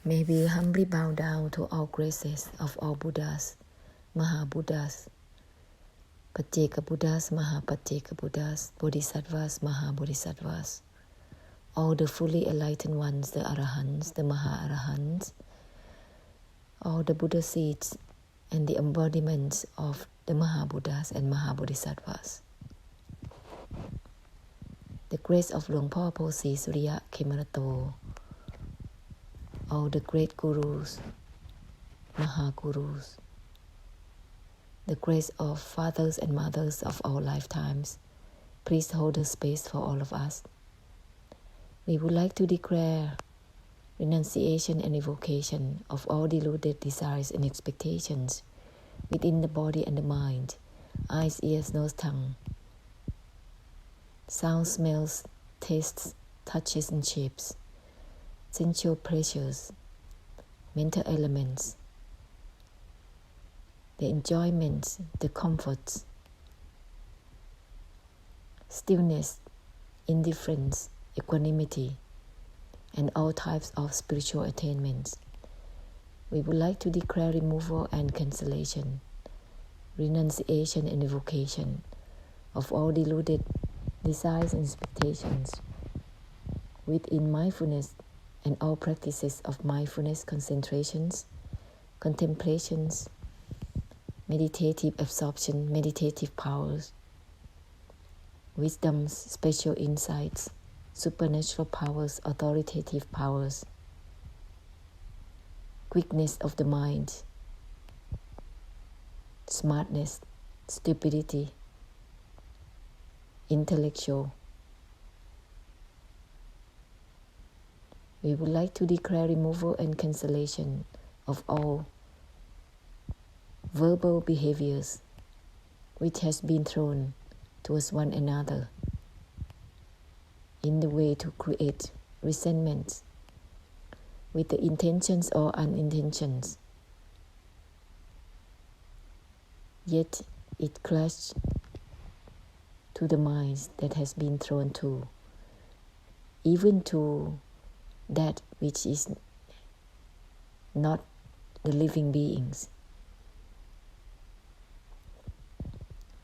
May we humbly bow down to all graces of all Buddhas, Maha-Buddhas, Pacceka Buddhas, Maha-Pacceka Buddhas, Bodhisattvas, Maha-Bodhisattvas, all the fully enlightened ones, the Arahants, the Maha-Arahants, all the Buddha seeds and the embodiments of the Maha-Buddhas and Maha-Bodhisattvas. The grace of Luang Por Posi Surya Khemarato, all the great gurus, Maha-Gurus, the grace of fathers and mothers of all lifetimes, please hold the space for all of us. We would like to declare renunciation and evocation of all deluded desires and expectations within the body and the mind, eyes, ears, nose, tongue, sounds, smells, tastes, touches and shapes, sensual pleasures, mental elements, the enjoyments, the comforts, stillness, indifference, equanimity, and all types of spiritual attainments. We would like to declare removal and cancellation, renunciation and evocation of all deluded desires and expectations within mindfulness and all practices of mindfulness, concentrations, contemplations, meditative absorption, meditative powers, wisdoms, special insights, supernatural powers, authoritative powers, quickness of the mind, smartness, stupidity, intellectual. We would like to declare removal and cancellation of all verbal behaviors which has been thrown towards one another in the way to create resentment with the intentions or unintentions. Yet it clashed to the minds that has been thrown to, even to that which is not the living beings.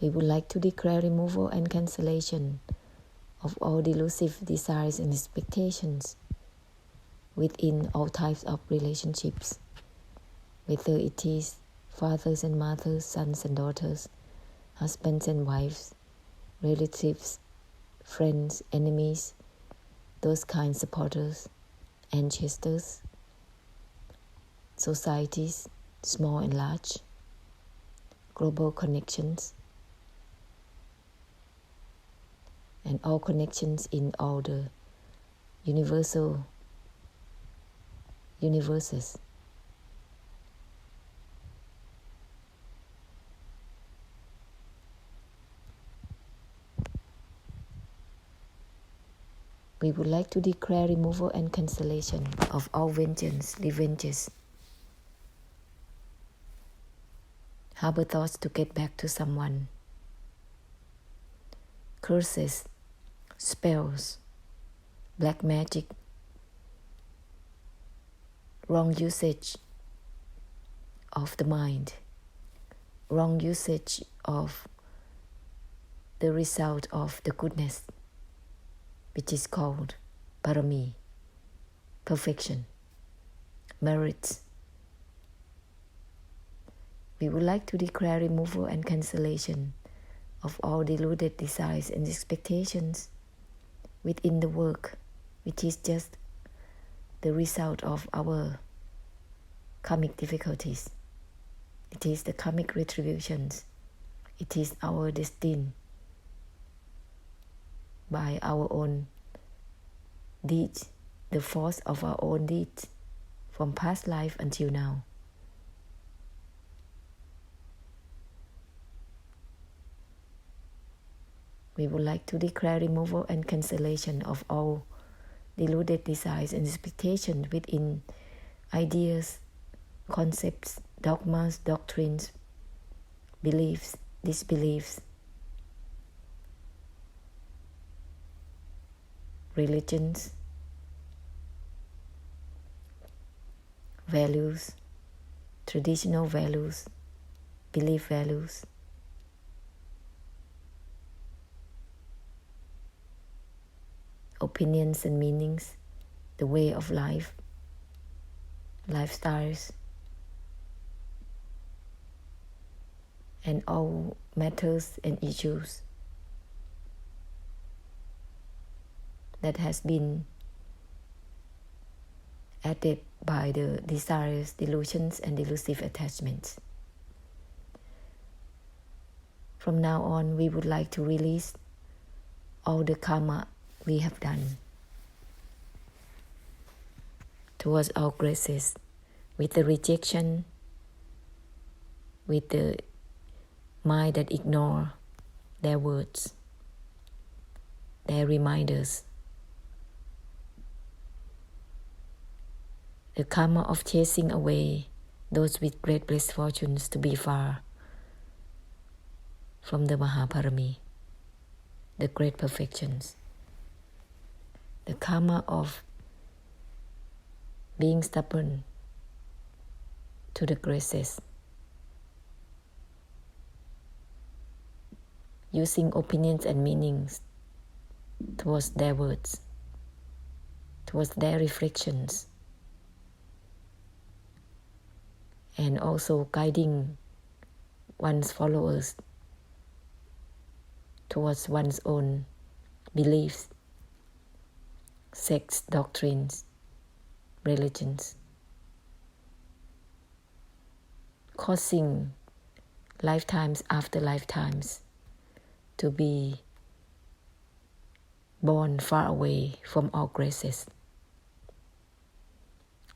We would like to declare removal and cancellation of all delusive desires and expectations within all types of relationships, whether it is fathers and mothers, sons and daughters, husbands and wives, relatives, friends, enemies, those kind supporters, ancestors, societies, small and large, global connections, and all connections in all the universal universes. We would like to declare removal and cancellation of all vengeance, revenges, harbor thoughts to get back to someone, curses, spells, black magic, wrong usage of the mind, wrong usage of the result of the goodness, which is called parami, perfection, merits. We would like to declare removal and cancellation of all deluded desires and expectations within the work, which is just the result of our karmic difficulties. It is the karmic retributions. It is our destiny by our own deeds, the force of our own deeds from past life until now. We would like to declare removal and cancellation of all deluded desires and expectations within ideas, concepts, dogmas, doctrines, beliefs, disbeliefs, religions, values, traditional values, belief values, opinions and meanings, the way of life, lifestyles, and all matters and issues that has been added by the desires, delusions, and delusive attachments. From now on, we would like to release all the karma we have done towards our graces, with the rejection, with the mind that ignore their words, their reminders, the karma of chasing away those with great blessed fortunes to be far from the Mahaparami, the great perfections, the karma of being stubborn to the graces, using opinions and meanings towards their words, towards their reflections, and also guiding one's followers towards one's own beliefs, sects, doctrines, religions, causing lifetimes after lifetimes to be born far away from our graces.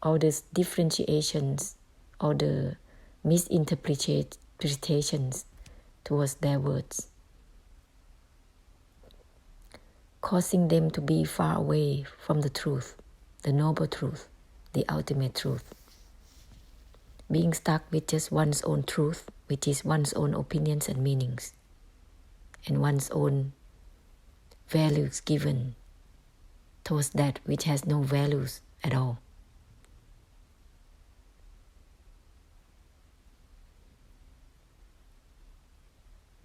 All the differentiations, all the misinterpretations towards their words, causing them to be far away from the truth, the noble truth, the ultimate truth. Being stuck with just one's own truth, which is one's own opinions and meanings, and one's own values given towards that which has no values at all.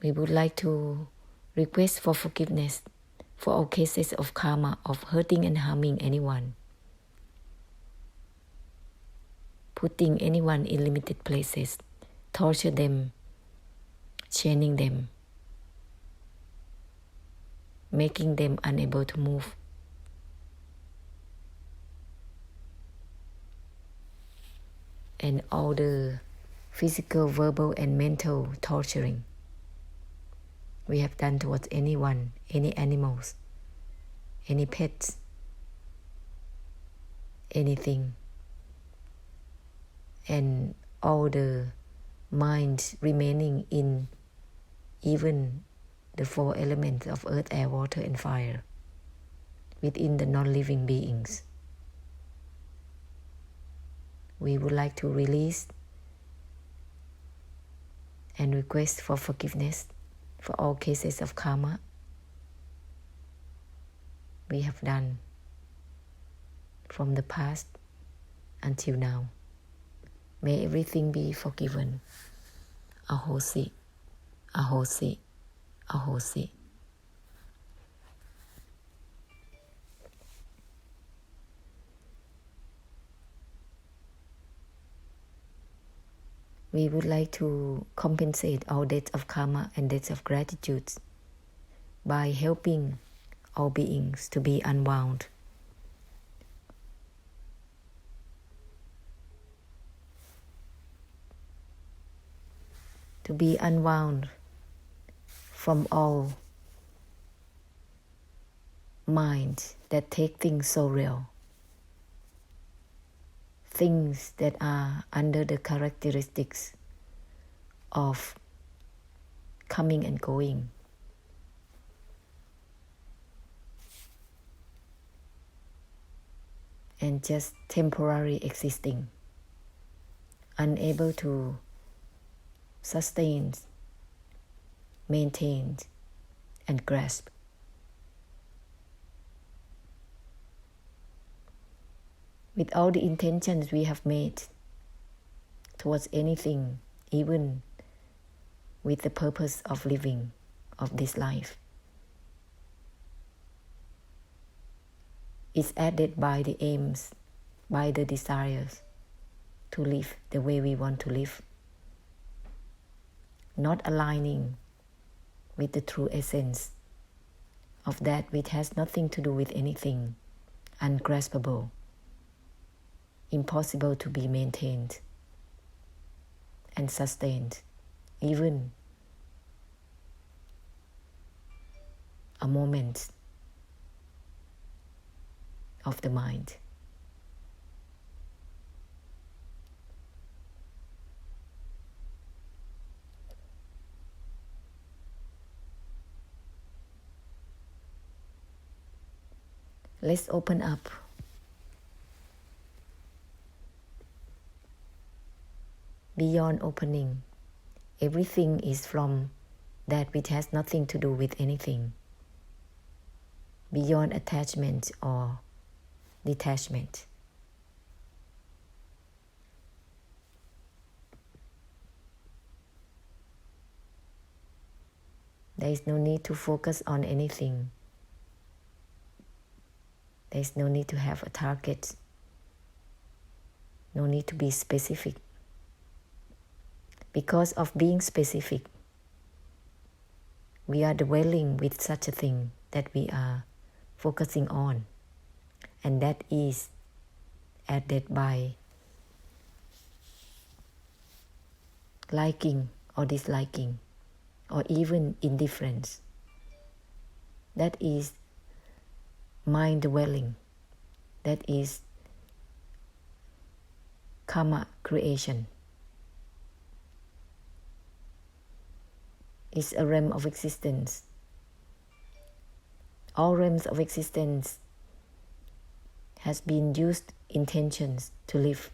We would like to request for forgiveness for all cases of karma of hurting and harming anyone, putting anyone in limited places, torture them, chaining them, making them unable to move, and all the physical, verbal, and mental torturing we have done towards anyone, any animals, any pets, anything, and all the minds remaining in even the 4 elements of earth, air, water, and fire within the non-living beings. We would like to release and request for forgiveness for all cases of karma we have done from the past until now. May everything be forgiven. Ahosi, ahosi, ahosi. We would like to compensate our debts of karma and debts of gratitude by helping all beings to be unwound. To be unwound from all minds that take things so real, things that are under the characteristics of coming and going, and just temporary existing, unable to sustain, maintain, and grasp. With all the intentions we have made towards anything, even with the purpose of living of this life. It's added by the aims, by the desires to live the way we want to live, not aligning with the true essence of that which has nothing to do with anything, ungraspable, impossible to be maintained and sustained, even a moment of the mind. Let's open up. Beyond opening, everything is from that which has nothing to do with anything. Beyond attachment or detachment. There is no need to focus on anything. There is no need to have a target. No need to be specific. Because of being specific, we are dwelling with such a thing that we are focusing on, and that is added by liking or disliking or even indifference. That is mind dwelling. That is karma creation. It's a realm of existence. All realms of existence has been used intentions to live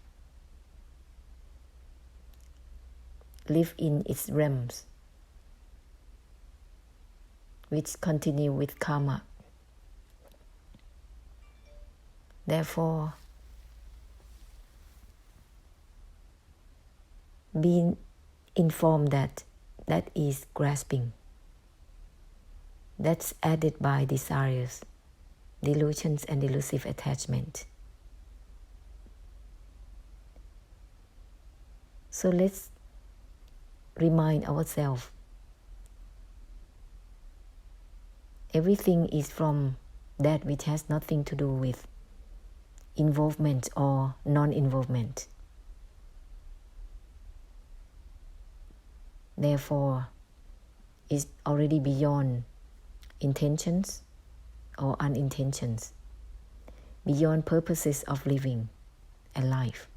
in its realms, which continue with karma. Therefore, being informed that is grasping. That's added by desires, delusions, and delusive attachment. So let's remind ourselves, everything is from that which has nothing to do with involvement or non-involvement. Therefore, it's already beyond intentions or unintentions, beyond purposes of living a life,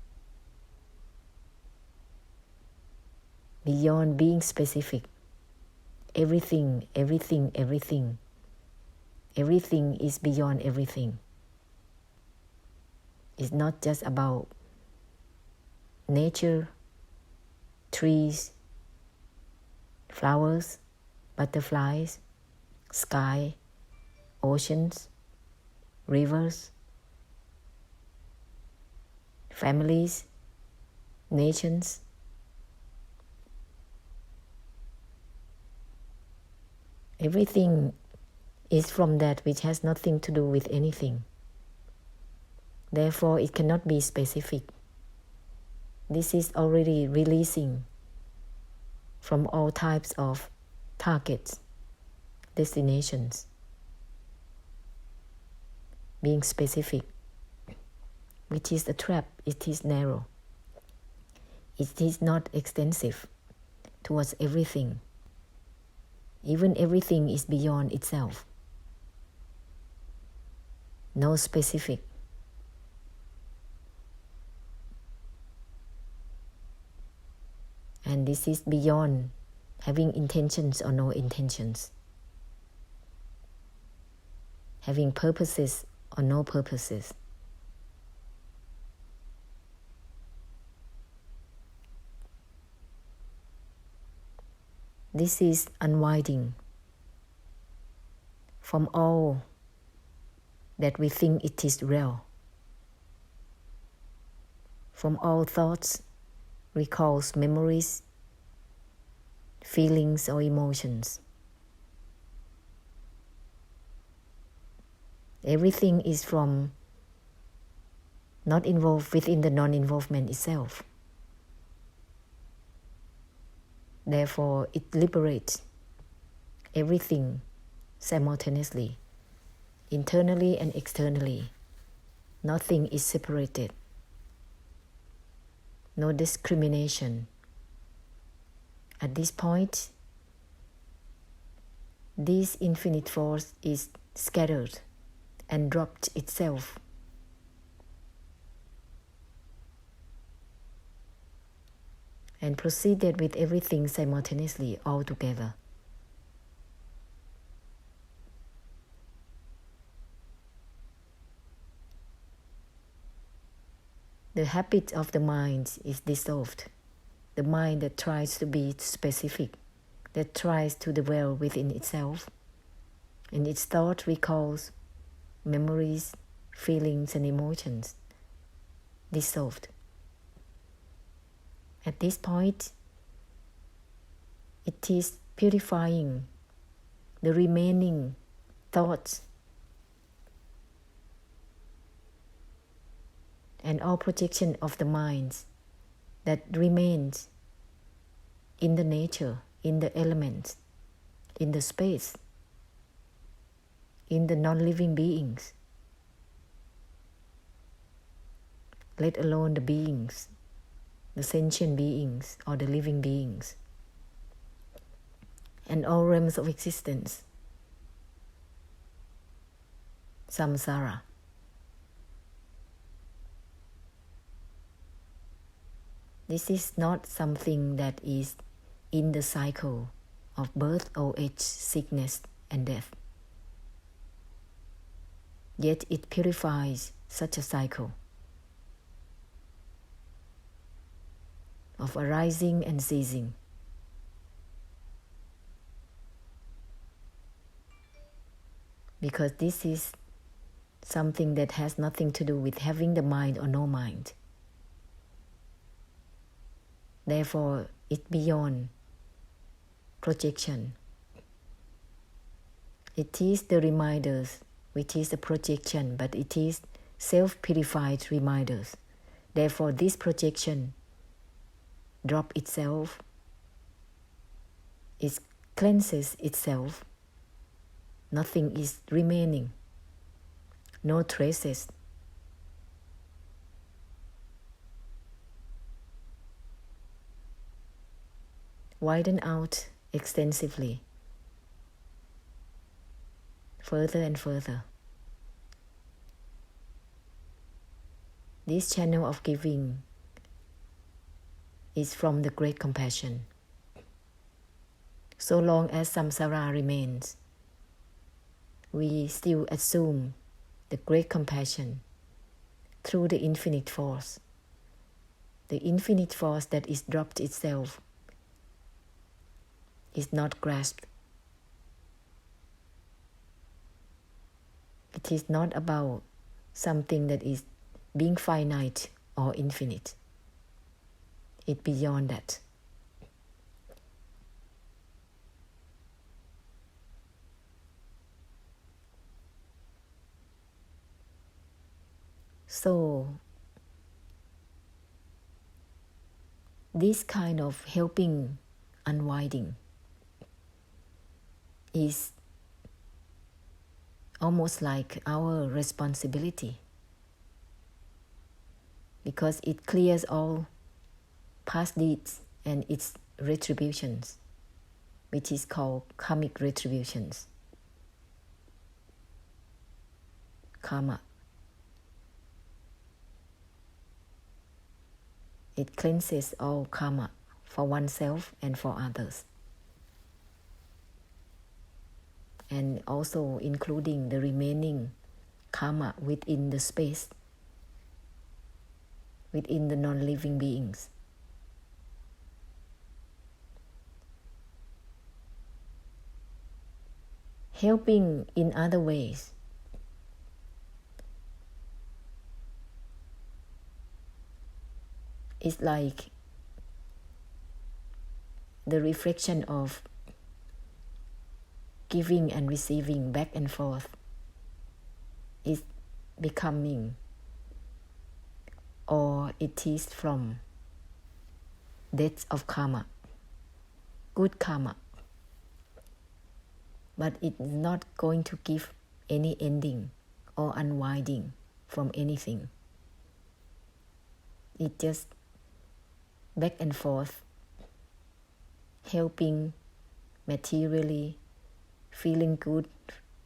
beyond being specific. Everything is beyond everything. It's not just about nature, trees, flowers, butterflies, sky, oceans, rivers, families, nations. Everything is from that which has nothing to do with anything. Therefore, it cannot be specific. This is already releasing from all types of targets, destinations. Being specific, which is a trap, it is narrow. It is not extensive towards everything. Even everything is beyond itself. No specific. And this is beyond having intentions or no intentions. Having purposes or no purposes. This is unwinding from all that we think it is real, from all thoughts recalls memories, feelings, or emotions. Everything is from not involved within the non-involvement itself. Therefore, it liberates everything simultaneously, internally and externally. Nothing is separated. No discrimination. At this point, this infinite force is scattered and dropped itself. And proceeded with everything simultaneously all together. The habit of the mind is dissolved. The mind that tries to be specific, that tries to dwell within itself, and its thought recalls memories, feelings, and emotions, dissolved. At this point, it is purifying the remaining thoughts and all projection of the mind that remains in the nature, in the elements, in the space, in the non-living beings, let alone the beings, the sentient beings or the living beings, and all realms of existence, samsara. This is not something that is in the cycle of birth, old age, sickness, and death. Yet it purifies such a cycle of arising and ceasing. Because this is something that has nothing to do with having the mind or no mind. Therefore, it's beyond projection. It is the reminders, which is the projection, but it is self-purified reminders. Therefore, this projection drop itself, it cleanses itself. Nothing is remaining, no traces. Widen out extensively, further and further. This channel of giving is from the great compassion. So long as samsara remains, we still assume the great compassion through the infinite force. The infinite force that is dropped itself is not grasped. It is not about something that is being finite or infinite. It's beyond that. So, this kind of helping unwinding is almost like our responsibility, because it clears all past deeds and its retributions, which is called karmic retributions, karma. It cleanses all karma for oneself and for others, and also including the remaining karma within the space, within the non-living beings. Helping in other ways is like the reflection of giving and receiving back and forth is becoming, or it is from debts of karma, good karma. But it is not going to give any ending or unwinding from anything. It just back and forth, helping materially, feeling good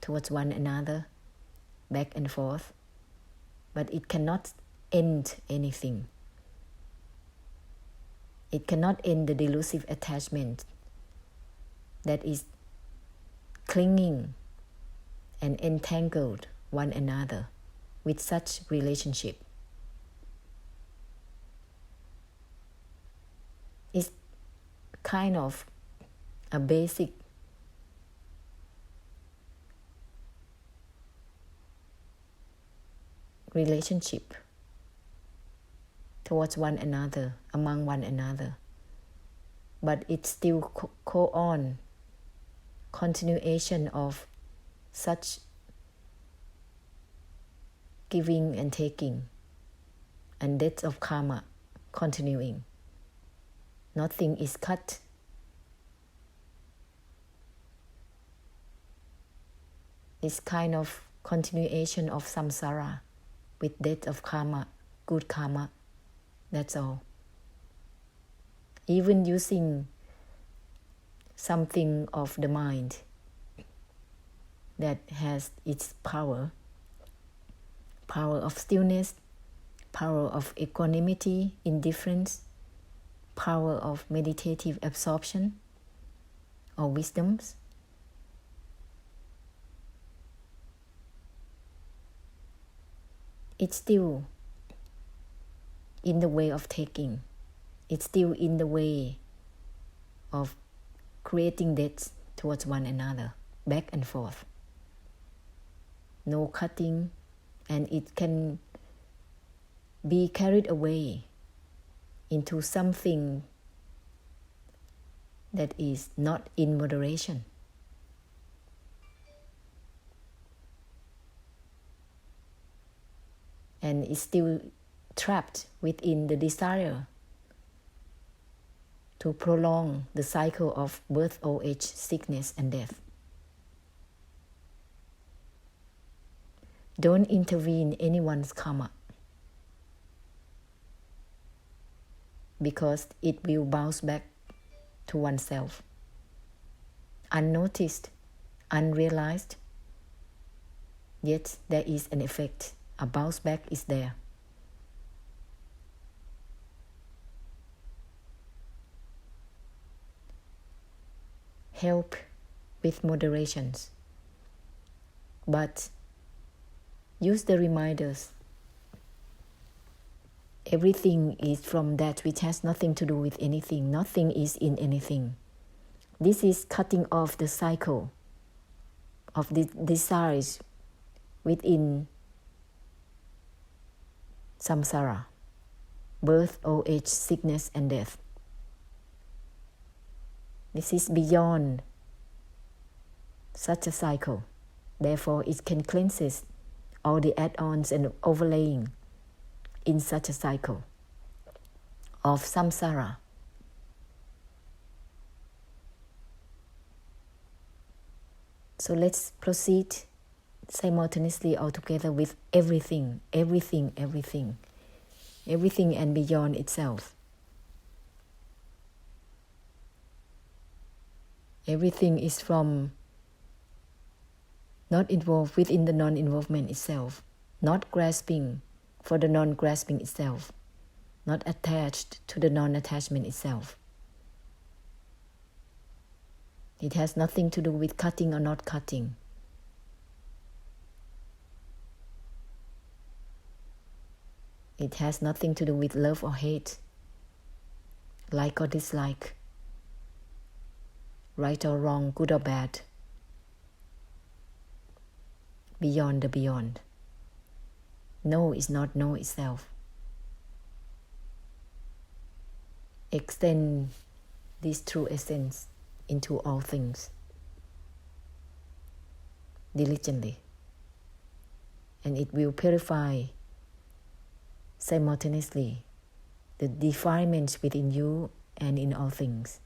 towards one another, back and forth. But it cannot end anything. It cannot end the delusive attachment that is clinging and entangled one another with such relationship. It's kind of a basic relationship towards one another, among one another. But it's still on continuation of such giving and taking, and debts of karma continuing. Nothing is cut. It's kind of continuation of samsara with debt of karma, good karma. That's all. Even using something of the mind that has its power of stillness, power of equanimity, indifference, power of meditative absorption or wisdoms. It's still in the way of taking. It's still in the way of creating debts towards one another, back and forth. No cutting, and it can be carried away into something that is not in moderation. And is still trapped within the desire to prolong the cycle of birth, old age, sickness, and death. Don't intervene in anyone's karma, because it will bounce back to oneself. Unnoticed, unrealized, yet there is an effect. A bounce back is there. Help with moderations, but use the reminders. Everything is from that which has nothing to do with anything. Nothing is in anything. This is cutting off the cycle of the desires within samsara, birth, old age, sickness, and death. This is beyond such a cycle. Therefore, it can cleanse all the add-ons and overlaying in such a cycle of samsara. So let's proceed simultaneously all together with everything and beyond itself. Everything is from not involved within the non-involvement itself, not grasping for the non-grasping itself, not attached to the non-attachment itself. It has nothing to do with cutting or not cutting. It has nothing to do with love or hate, like or dislike, right or wrong, good or bad. Beyond the beyond. No is not no itself. Extend this true essence into all things diligently, and it will purify simultaneously the defilements within you and in all things.